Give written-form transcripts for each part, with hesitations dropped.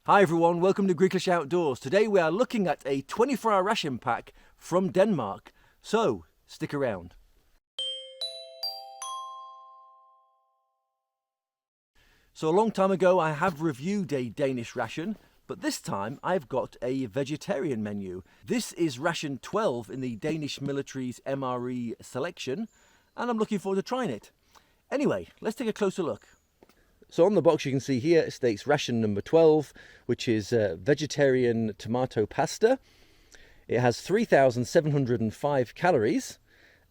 Hi everyone, welcome to Greeklish Outdoors. Today we are looking at a 24-hour ration pack from Denmark. So, stick around. So a long time ago I have reviewed a Danish ration, but this time I've got a vegetarian menu. This is ration 12 in the Danish military's MRE selection, and I'm looking forward to trying it. Anyway, let's take a closer look. So on the box you can see here it states ration number 12, which is vegetarian tomato pasta. It has 3,705 calories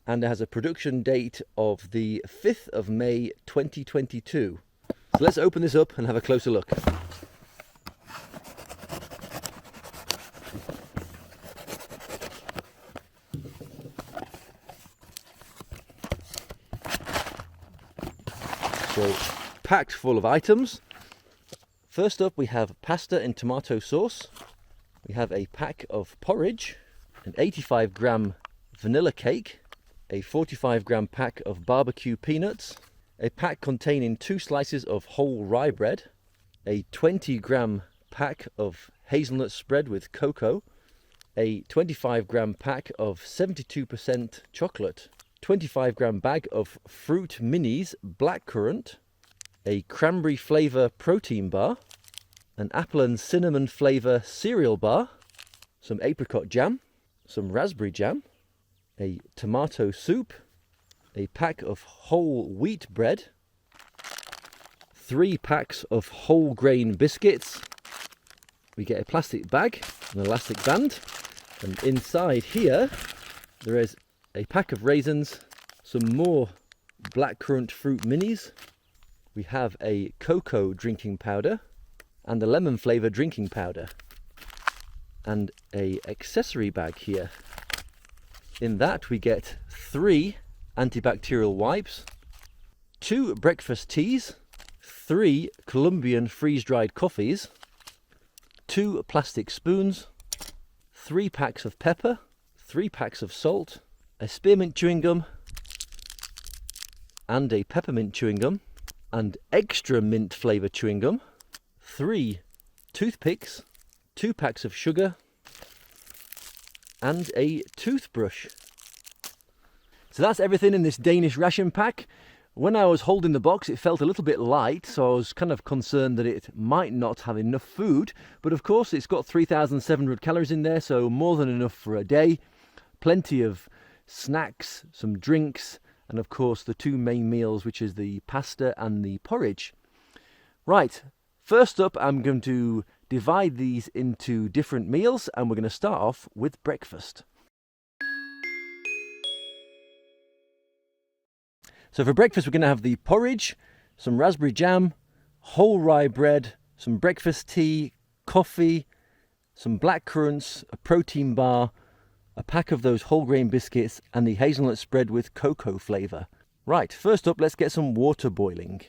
and it has a production date of the 5th of May 2022. So let's open this up and have a closer look. So, packed full of items. First up we have pasta and tomato sauce. We have a pack of porridge, an 85 gram vanilla cake, a 45 gram pack of barbecue peanuts, a pack containing 2 slices of whole rye bread, a 20 gram pack of hazelnut spread with cocoa, a 25 gram pack of 72% chocolate, 25 gram bag of fruit minis blackcurrant, a cranberry flavour protein bar, an apple and cinnamon flavour cereal bar, some apricot jam, some raspberry jam, a tomato soup, a pack of whole wheat bread, 3 packs of whole grain biscuits. We get a plastic bag, an elastic band, and inside here there is a pack of raisins, some more blackcurrant fruit minis. We have a cocoa drinking powder and a lemon flavour drinking powder and a accessory bag here. In that we get 3 antibacterial wipes, 2 breakfast teas, 3 Colombian freeze-dried coffees, 2 plastic spoons, 3 packs of pepper, 3 packs of salt, a spearmint chewing gum and a peppermint chewing gum, and extra mint flavour chewing gum, 3 toothpicks, 2 packs of sugar, and a toothbrush. So that's everything in this Danish ration pack. When I was holding the box it felt a little bit light, so I was kind of concerned that it might not have enough food, but of course it's got 3,700 calories in there, so more than enough for a day. Plenty of snacks, some drinks, and of course the 2 main meals, which is the pasta and the porridge. Right, first up I'm going to divide these into different meals and we're going to start off with breakfast. So for breakfast we're going to have the porridge, some raspberry jam, whole rye bread, some breakfast tea, coffee, some black currants, a protein bar, a pack of those whole grain biscuits and the hazelnut spread with cocoa flavour. Right, first up let's get some water boiling.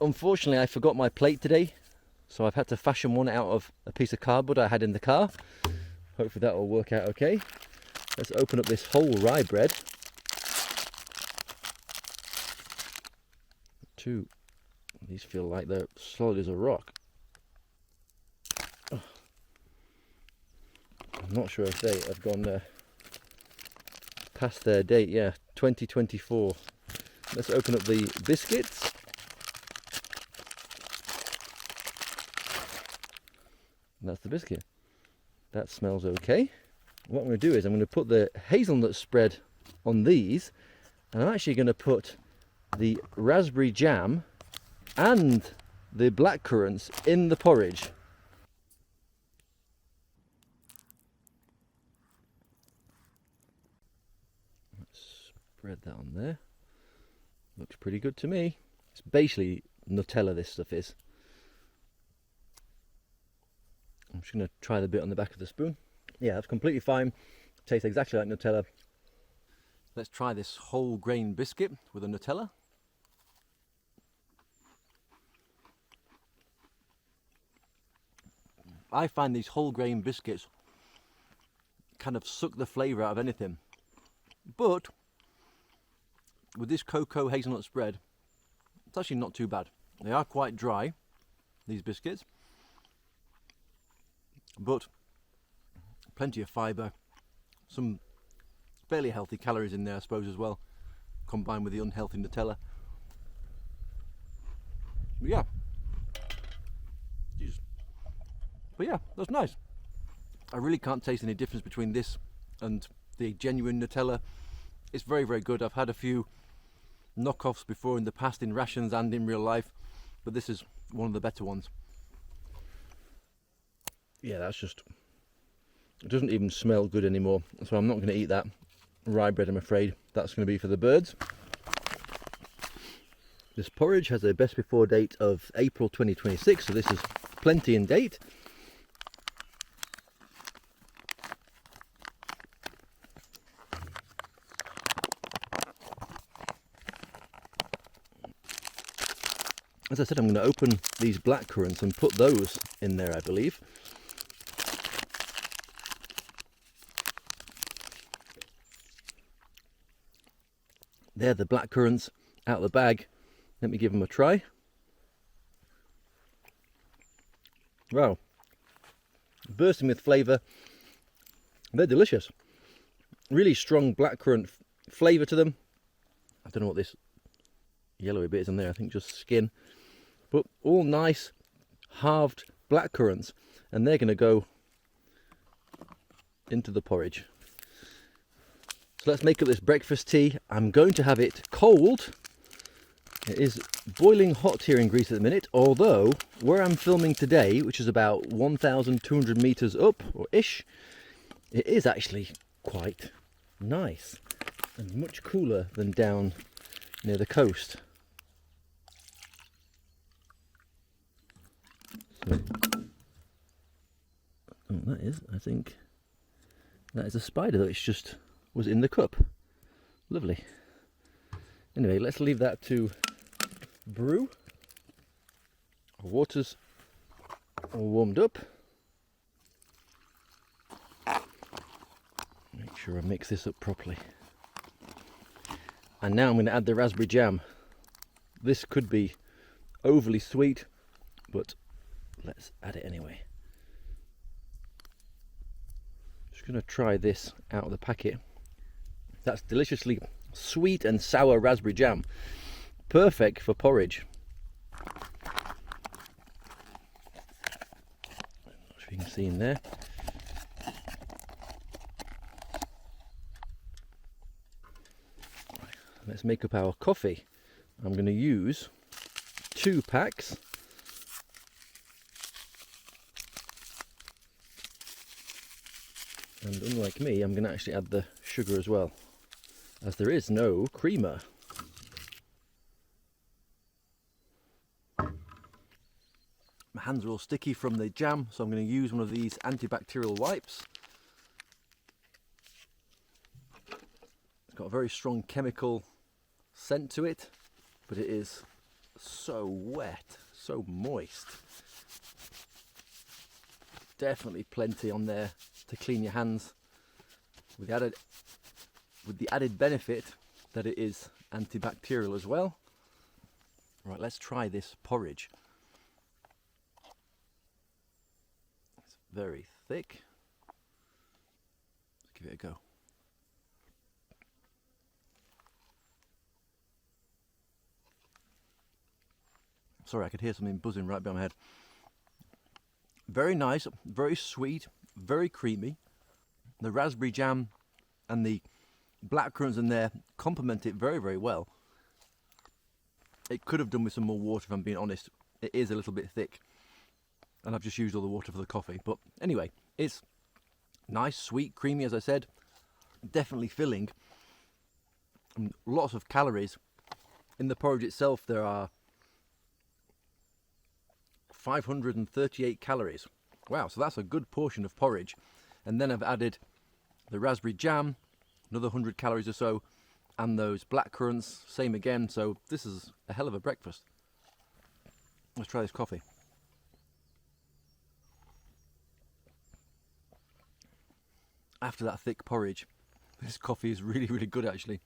Unfortunately I forgot my plate today, so I've had to fashion one out of a piece of cardboard I had in the car. Hopefully that will work out okay. Let's open up this whole rye bread. 2. These feel like they're solid as a rock. Oh. I'm not sure if they have gone past their date. Yeah, 2024. Let's open up the biscuits. That's the biscuit. That smells okay. What I'm going to do is I'm going to put the hazelnut spread on these, and I'm actually going to put the raspberry jam and the blackcurrants in the porridge. Let's spread that on there. Looks pretty good to me. It's basically Nutella, this stuff is. I'm just going to try the bit on the back of the spoon. Yeah, that's completely fine. Tastes exactly like Nutella. Let's try this whole grain biscuit with a Nutella. I find these whole grain biscuits kind of suck the flavour out of anything. But with this cocoa hazelnut spread, it's actually not too bad. They are quite dry, these biscuits, but plenty of fibre, some fairly healthy calories in there I suppose as well, combined with the unhealthy Nutella. But yeah. Jeez. But yeah, that's nice. I really can't taste any difference between this and the genuine Nutella. It's very, very good. I've had a few knockoffs before in the past in rations and in real life, but this is one of the better ones. Yeah, that's just, it doesn't even smell good anymore, so I'm not going to eat that rye bread, I'm afraid. That's going to be for the birds. This porridge has a best before date of April 2026, so this is plenty in date. As I said, I'm going to open these blackcurrants and put those in there, I believe. There, the blackcurrants out of the bag. Let me give them a try. Wow, bursting with flavour. They're delicious. Really strong blackcurrant flavour to them. I don't know what this yellowy bit is in there, I think just skin. But all nice halved blackcurrants, and they're going to go into the porridge. So let's make up this breakfast tea. I'm going to have it cold. It is boiling hot here in Greece at the minute, although where I'm filming today, which is about 1,200 meters up or ish, it is actually quite nice and much cooler than down near the coast. So, oh, that is, I think, that is a spider that just was in the cup. Lovely. Anyway, let's leave that to brew. Our water's all warmed up. Make sure I mix this up properly. And now I'm going to add the raspberry jam. This could be overly sweet, but let's add it anyway. Just going to try this out of the packet. That's deliciously sweet and sour raspberry jam. Perfect for porridge. Not sure if you can see in there. Let's make up our coffee. I'm going to use 2 packs. And unlike me, I'm going to actually add the sugar as well, as there is no creamer. My hands are all sticky from the jam, so I'm going to use one of these antibacterial wipes. It's got a very strong chemical scent to it, but it is so wet, so moist. Definitely plenty on there to clean your hands, with the added benefit that it is antibacterial as well. Right, let's try this porridge. It's very thick. Let's give it a go. Sorry, I could hear something buzzing right behind my head. Very nice, very sweet, very creamy. The raspberry jam and the blackcurrants in there complement it very, very well. It could have done with some more water, if I'm being honest. It is a little bit thick, and I've just used all the water for the coffee. But anyway, it's nice, sweet, creamy, as I said. Definitely filling. And lots of calories. In the porridge itself, there are 538 calories. Wow, so that's a good portion of porridge. And then I've added the raspberry jam, another 100 calories or so, and those blackcurrants, same again. So this is a hell of a breakfast. Let's try this coffee. after that thick porridge. This coffee is really, really good actually.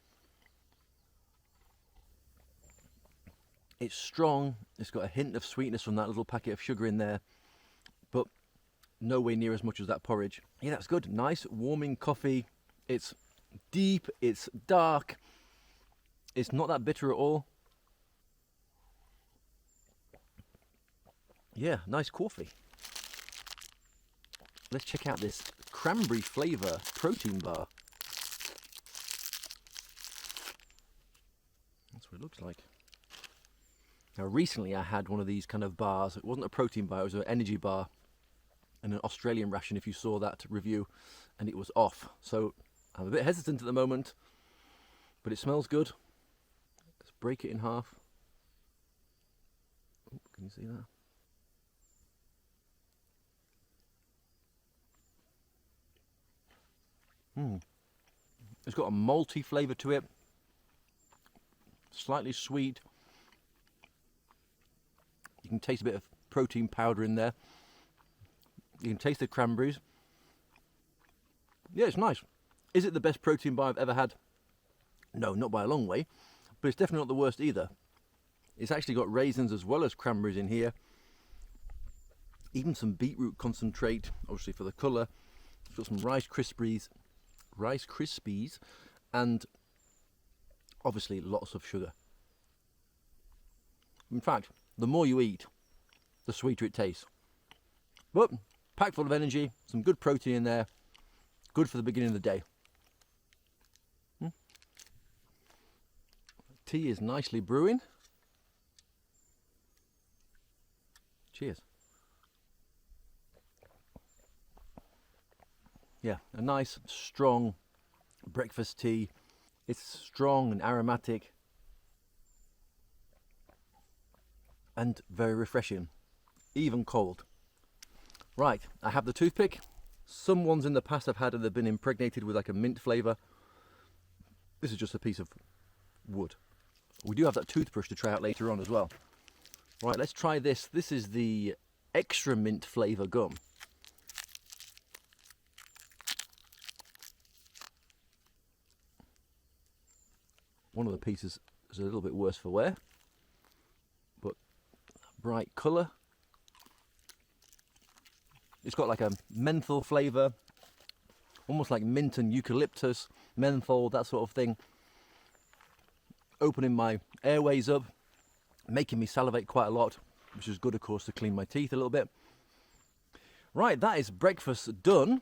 It's strong, it's got a hint of sweetness from that little packet of sugar in there, but nowhere near as much as that porridge. Yeah, that's good. Nice, warming coffee. It's deep, it's dark, it's not that bitter at all. Yeah, nice coffee. Let's check out this cranberry flavour protein bar. That's what it looks like. Now recently I had one of these kind of bars. It wasn't a protein bar, it was an energy bar and an Australian ration, if you saw that review, and it was off. So I'm a bit hesitant at the moment, but it smells good. Let's break it in half. Oh, can you see that? It's got a malty flavour to it, slightly sweet. You can taste a bit of protein powder in there. You can taste the cranberries. Yeah, it's nice. Is it the best protein bar I've ever had? No, not by a long way, but it's definitely not the worst either. It's actually got raisins as well as cranberries in here. Even some beetroot concentrate, obviously for the colour. It's got some Rice Krispies, and obviously lots of sugar. In fact, the more you eat, the sweeter it tastes. But packed full of energy, some good protein in there, good for the beginning of the day. Tea is nicely brewing. Cheers. Yeah, a nice, strong breakfast tea. It's strong and aromatic and very refreshing, even cold. Right, I have the toothpick. Some ones in the past I've had have been impregnated with like a mint flavour. This is just a piece of wood. We do have that toothbrush to try out later on as well. Right, let's try this. This is the extra mint flavour gum. One of the pieces is a little bit worse for wear, but bright colour. It's got like a menthol flavour, almost like mint and eucalyptus, menthol, that sort of thing. Opening my airways up, making me salivate quite a lot, which is good, of course, to clean my teeth a little bit. Right, that is breakfast done.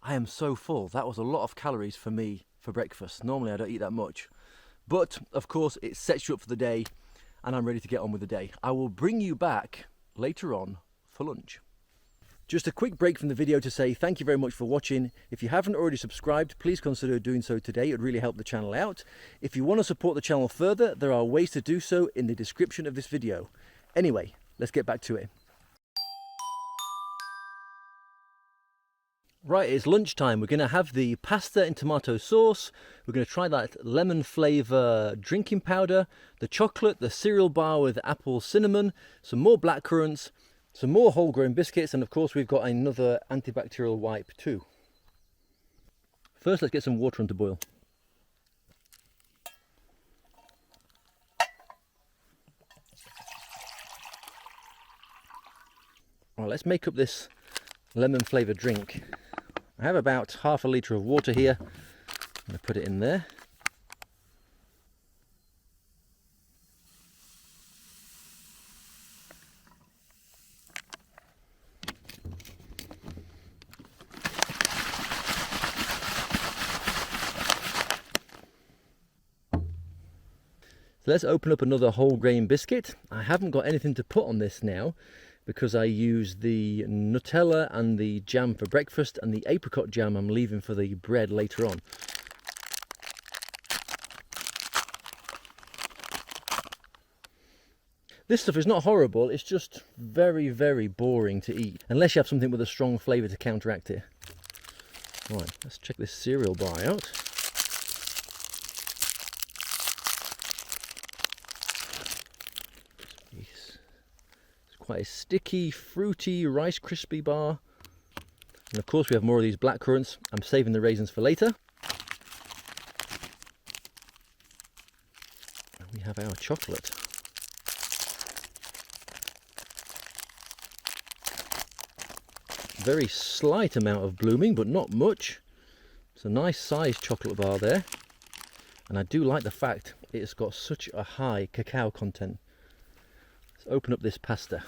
I am so full. That was a lot of calories for me for breakfast. Normally I don't eat that much, but of course it sets you up for the day, and I'm ready to get on with the day. I will bring you back later on for lunch. Just a quick break from the video to say thank you very much for watching. If you haven't already subscribed, please consider doing so today. It would really help the channel out. If you want to support the channel further, there are ways to do so in the description of this video. Anyway, let's get back to it. Right, it's lunchtime. We're going to have the pasta and tomato sauce. We're going to try that lemon flavour drinking powder, the chocolate, the cereal bar with apple cinnamon, some more blackcurrants, some more whole grain biscuits, and of course we've got another antibacterial wipe too. First, let's get some water on to boil. Right, let's make up this lemon flavoured drink. I have about half a litre of water here. I'm going to put it in there. So let's open up another whole grain biscuit. I haven't got anything to put on this now because I use the Nutella and the jam for breakfast, and the apricot jam I'm leaving for the bread later on. This stuff is not horrible, it's just very, very boring to eat, unless you have something with a strong flavour to counteract it. Right, let's check this cereal bar out. It's quite a sticky, fruity Rice Krispie bar. And of course we have more of these black currants. I'm saving the raisins for later. And we have our chocolate. Very slight amount of blooming, but not much. It's a nice sized chocolate bar there. And I do like the fact it's got such a high cacao content. Let's open up this pasta.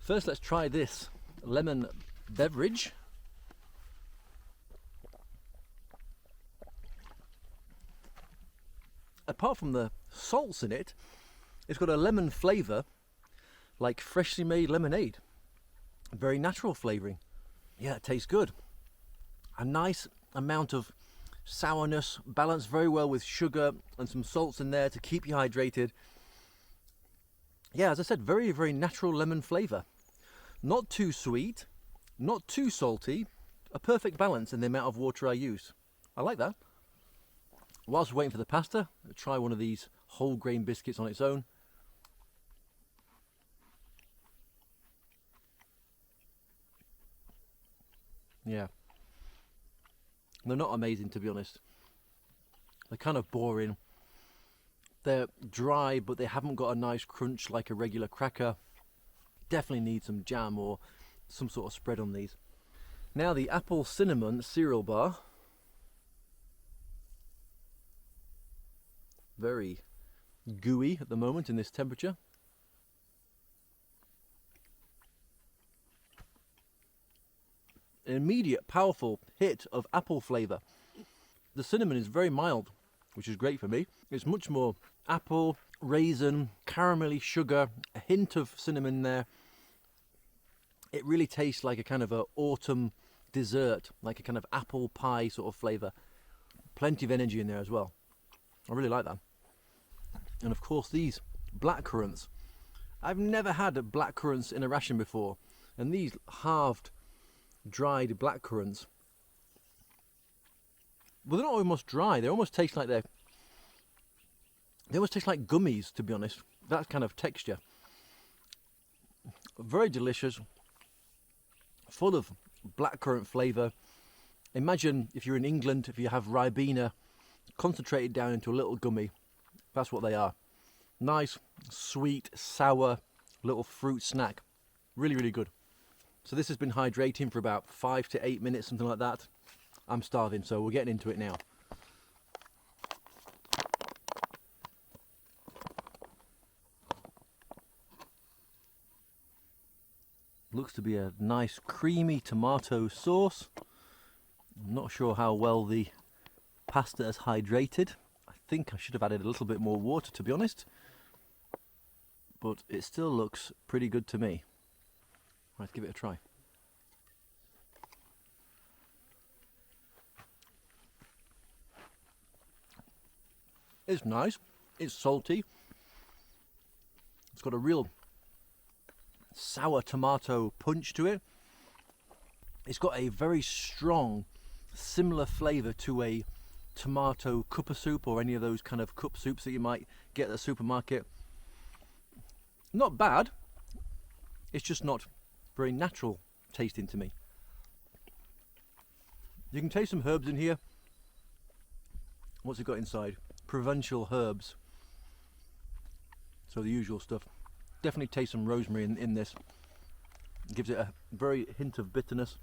First, let's try this lemon beverage. Apart from the salts in it, it's got a lemon flavour like freshly made lemonade. Very natural flavouring. Yeah, it tastes good. A nice amount of sourness, balanced very well with sugar and some salts in there to keep you hydrated. Yeah, as I said, very, very natural lemon flavour. Not too sweet, not too salty, a perfect balance in the amount of water I use. I like that. Whilst waiting for the pasta, I'll try one of these whole grain biscuits on its own. Yeah. They're not amazing, to be honest. They're kind of boring. They're dry, but they haven't got a nice crunch like a regular cracker. Definitely need some jam or some sort of spread on these. Now the apple cinnamon cereal bar. Very gooey at the moment in this temperature. An immediate powerful hit of apple flavour. The cinnamon is very mild, which is great for me. It's much more apple, raisin, caramelly sugar, a hint of cinnamon there. It really tastes like a kind of a autumn dessert, like a kind of apple pie sort of flavour. Plenty of energy in there as well. I really like that. And of course these black currants. I've never had black currants in a ration before. And these halved, dried black currants, well, they're not almost dry. They almost taste like they almost taste like gummies, to be honest. That kind of texture. Very delicious. Full of blackcurrant flavour. Imagine if you're in England, if you have Ribena concentrated down into a little gummy. That's what they are. Nice, sweet, sour little fruit snack. Really, really good. So this has been hydrating for about 5 to 8 minutes, something like that. I'm starving, so we're getting into it now. Looks to be a nice creamy tomato sauce. I'm not sure how well the pasta has hydrated. I think I should have added a little bit more water, to be honest. But it still looks pretty good to me. Let's give it a try. It's nice. It's salty. It's got a real sour tomato punch to it. It's got a very strong, similar flavour to a tomato cuppa soup or any of those kind of cup soups that you might get at the supermarket. Not bad. It's just not very natural tasting to me. You can taste some herbs in here. What's it got inside? Provincial herbs. So the usual stuff. Definitely taste some rosemary in this. It gives it a very hint of bitterness.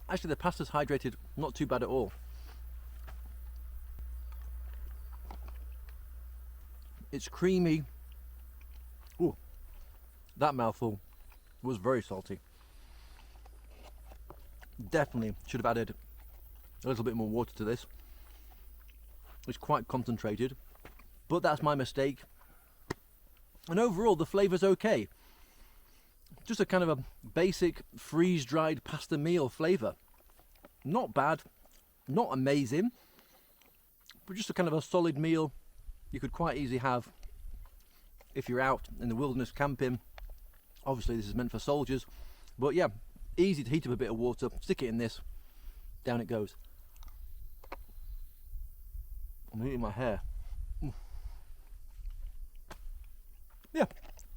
Actually, the pasta's hydrated not too bad at all. It's creamy. Ooh, that mouthful was very salty. Definitely should have added a little bit more water to this. It's quite concentrated, but that's my mistake. And overall, the flavour's okay. just a kind of a basic freeze-dried pasta meal flavour. Not bad, not amazing, but just a kind of a solid meal you could quite easily have if you're out in the wilderness camping. Obviously this is meant for soldiers, but yeah, easy to heat up a bit of water, stick it in this, down it goes. I'm eating my hair. Yeah,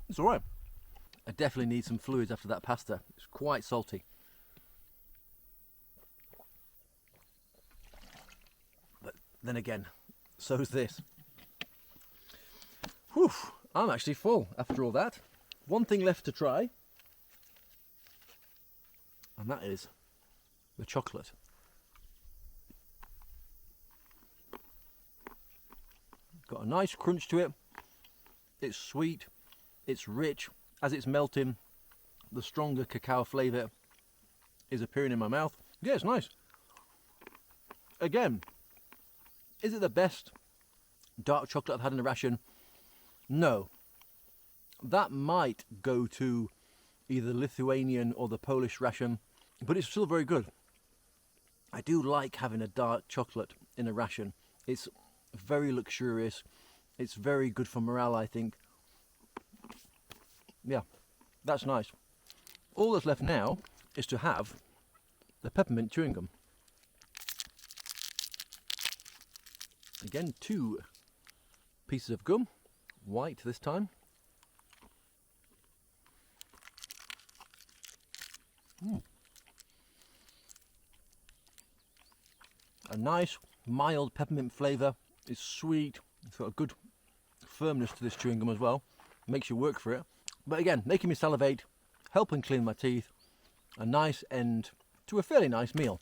it's alright. I definitely need some fluids after that pasta. It's quite salty. But then again, so's this. Whew, I'm actually full after all that. One thing left to try, and that is the chocolate. Got a nice crunch to it. It's sweet, it's rich. As it's melting, the stronger cacao flavour is appearing in my mouth. Yeah, it's nice. Again, is it the best dark chocolate I've had in a ration? No. That might go to either the Lithuanian or the Polish ration, but it's still very good. I do like having a dark chocolate in a ration. It's very luxurious. It's very good for morale, I think. Yeah, that's nice. All that's left now is to have the peppermint chewing gum. Again, 2 pieces of gum, white this time. A nice mild peppermint flavour. It's sweet. It's got a good firmness to this chewing gum as well. Makes you work for it. But again, making me salivate, helping clean my teeth. A nice end to a fairly nice meal.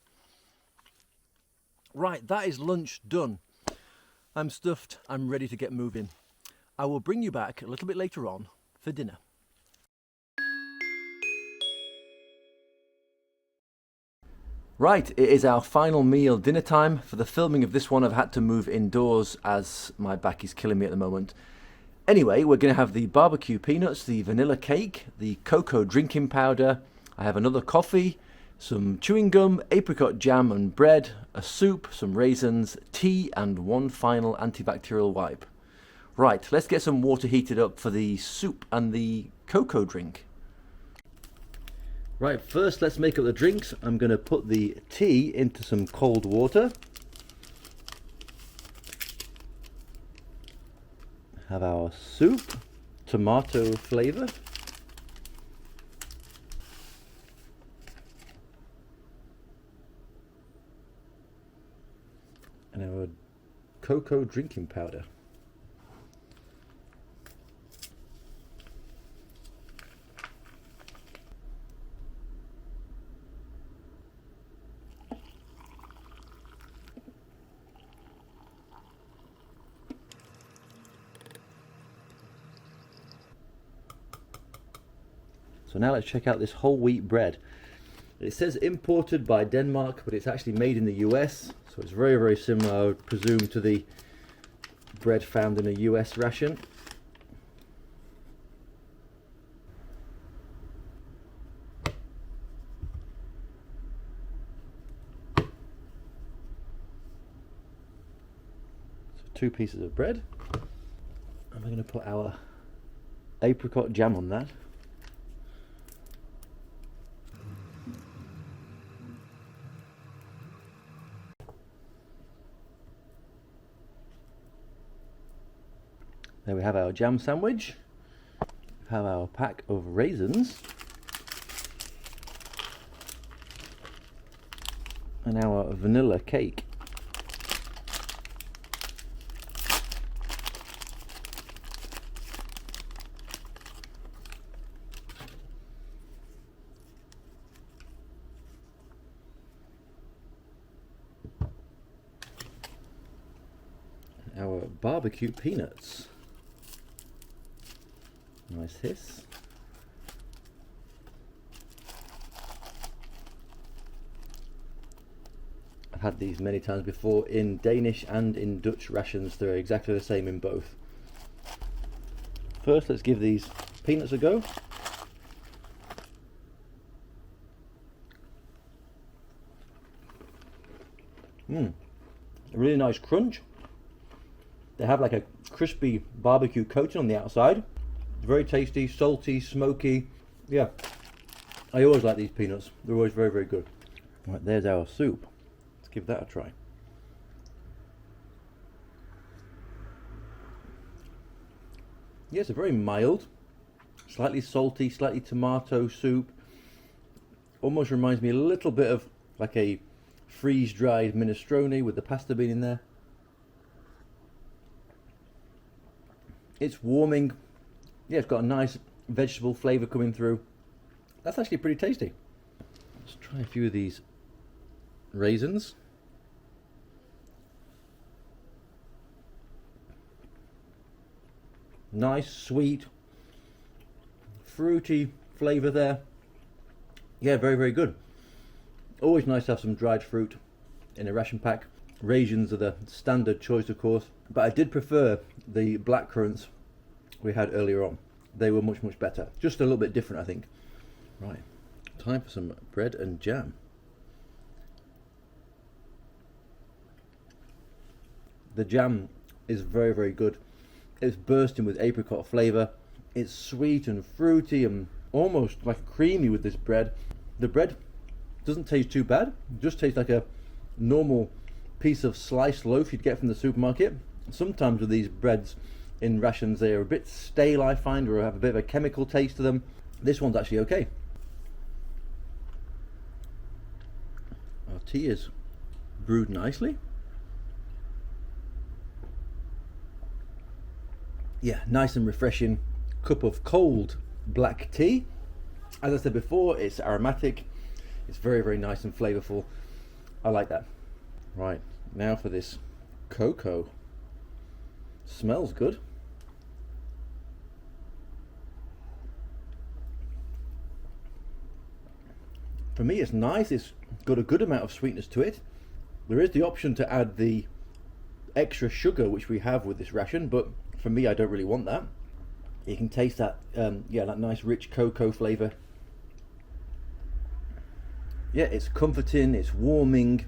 Right, that is lunch done. I'm stuffed. I'm ready to get moving. I will bring you back a little bit later on for dinner. Right, it is our final meal, dinner time. For the filming of this one, I've had to move indoors as my back is killing me at the moment. Anyway, we're going to have the barbecue peanuts, the vanilla cake, the cocoa drinking powder. I have another coffee, some chewing gum, apricot jam and bread, a soup, some raisins, tea, and one final antibacterial wipe. Right, let's get some water heated up for the soup and the cocoa drink. Right, first let's make up the drinks. I'm going to put the tea into some cold water. Have our soup, tomato flavour. And our cocoa drinking powder. So now let's check out this whole wheat bread. It says imported by Denmark, but it's actually made in the US. So it's very, very similar, I would presume, to the bread found in a US ration. So 2 pieces of bread. And we're going to put our apricot jam on that. There we have our jam sandwich. We have our pack of raisins. And our vanilla cake. Our barbecue peanuts. Nice hiss. I've had these many times before in Danish and in Dutch rations. They're exactly the same in both. First, let's give these peanuts a go. A really nice crunch. They have like a crispy barbecue coating on the outside. Very tasty, salty, smoky. Yeah, I always like these peanuts. They're always very, very good. Right, there's our soup. Let's give that a try. Yeah, it's a very mild, slightly salty, slightly tomato soup. Almost reminds me a little bit of like a freeze-dried minestrone with the pasta bean in there. It's warming. Yeah, it's got a nice vegetable flavour coming through. That's actually pretty tasty. Let's try a few of these raisins. Nice, sweet, fruity flavour there. Yeah, very, very good. Always nice to have some dried fruit in a ration pack. Raisins are the standard choice, of course, but I did prefer the blackcurrants we had earlier on. They were much, much better. Just a little bit different, I think. Right, time for some bread and jam. The jam is very, very good. It's bursting with apricot flavour. It's sweet and fruity and almost like creamy with this bread. The bread doesn't taste too bad. It just tastes like a normal piece of sliced loaf you'd get from the supermarket. Sometimes with these breads in rations, they are a bit stale, I find, or have a bit of a chemical taste to them. This one's actually okay. Our tea is brewed nicely. Yeah, nice and refreshing cup of cold black tea. As I said before, it's aromatic. It's very, very nice and flavorful. I like that. Right, now for this cocoa. Smells good. For me, it's nice. It's got a good amount of sweetness to it. There is the option to add the extra sugar which we have with this ration, but for me, I don't really want that. You can taste that, yeah, that nice rich cocoa flavour. Yeah, it's comforting, it's warming.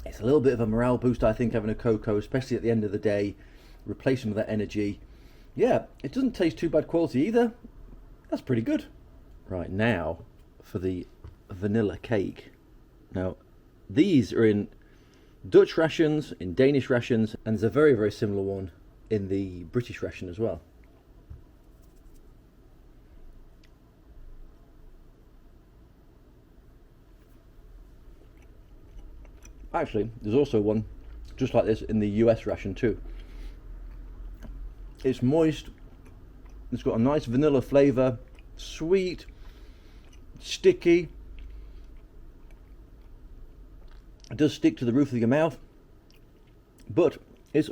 It's a little bit of a morale boost, I think, having a cocoa, especially at the end of the day, replacing with that energy. Yeah, it doesn't taste too bad quality either. That's pretty good. Right, now for the vanilla cake. Now, these are in Dutch rations, in Danish rations, and there's a very, very similar one in the British ration as well. Actually, there's also one just like this in the US ration too. It's moist, it's got a nice vanilla flavour, sweet, sticky. It does stick to the roof of your mouth, but it's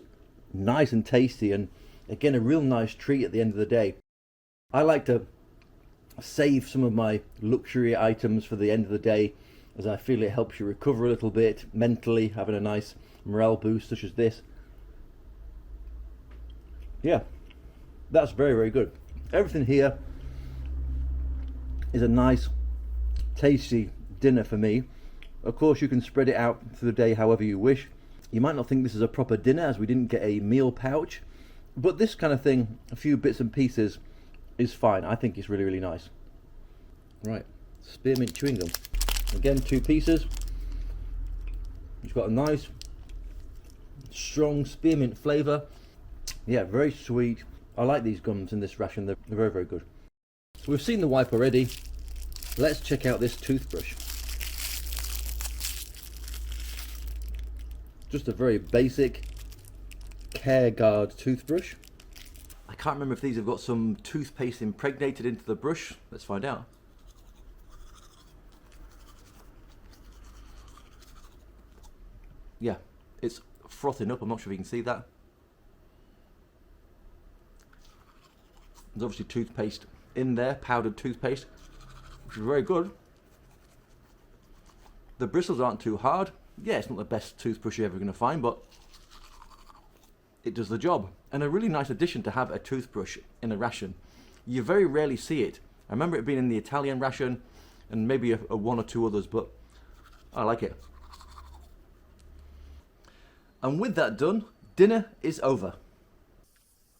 nice and tasty, and again a real nice treat at the end of the day. I like to save some of my luxury items for the end of the day, as I feel it helps you recover a little bit mentally, having a nice morale boost such as this. Yeah, that's very, very good. Everything here is a nice tasty dinner for me. Of course, you can spread it out through the day however you wish. You might not think this is a proper dinner as we didn't get a meal pouch, but this kind of thing, a few bits and pieces, is fine. I think it's really, really nice. Right, spearmint chewing gum. Again, 2 pieces. It's got a nice, strong spearmint flavour. Yeah, very sweet. I like these gums in this ration. They're very, very good. So we've seen the wipe already. Let's check out this toothbrush. Just a very basic Care Guard toothbrush. I can't remember if these have got some toothpaste impregnated into the brush. Let's find out. Yeah, it's frothing up. I'm not sure if you can see that. There's obviously toothpaste in there, powdered toothpaste, which is very good. The bristles aren't too hard. Yeah, it's not the best toothbrush you're ever going to find, but it does the job. And a really nice addition to have a toothbrush in a ration. You very rarely see it. I remember it being in the Italian ration and maybe a 1 or 2 others, but I like it. And with that done, dinner is over.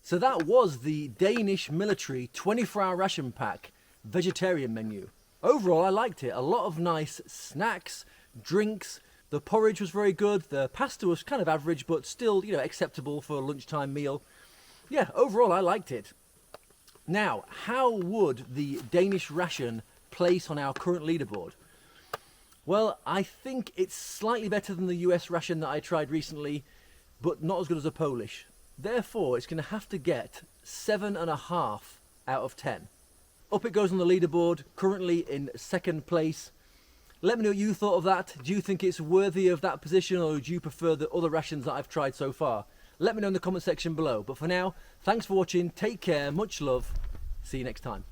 So that was the Danish military 24-hour ration pack vegetarian menu. Overall, I liked it. A lot of nice snacks, drinks. The porridge was very good. The pasta was kind of average, but still, you know, acceptable for a lunchtime meal. Yeah, overall, I liked it. Now, how would the Danish ration place on our current leaderboard? Well, I think it's slightly better than the US ration that I tried recently, but not as good as the Polish. Therefore, it's going to have to get 7.5 out of 10. Up it goes on the leaderboard, currently in second place. Let me know what you thought of that. Do you think it's worthy of that position, or do you prefer the other rations that I've tried so far? Let me know in the comment section below. But for now, thanks for watching, take care, much love, see you next time.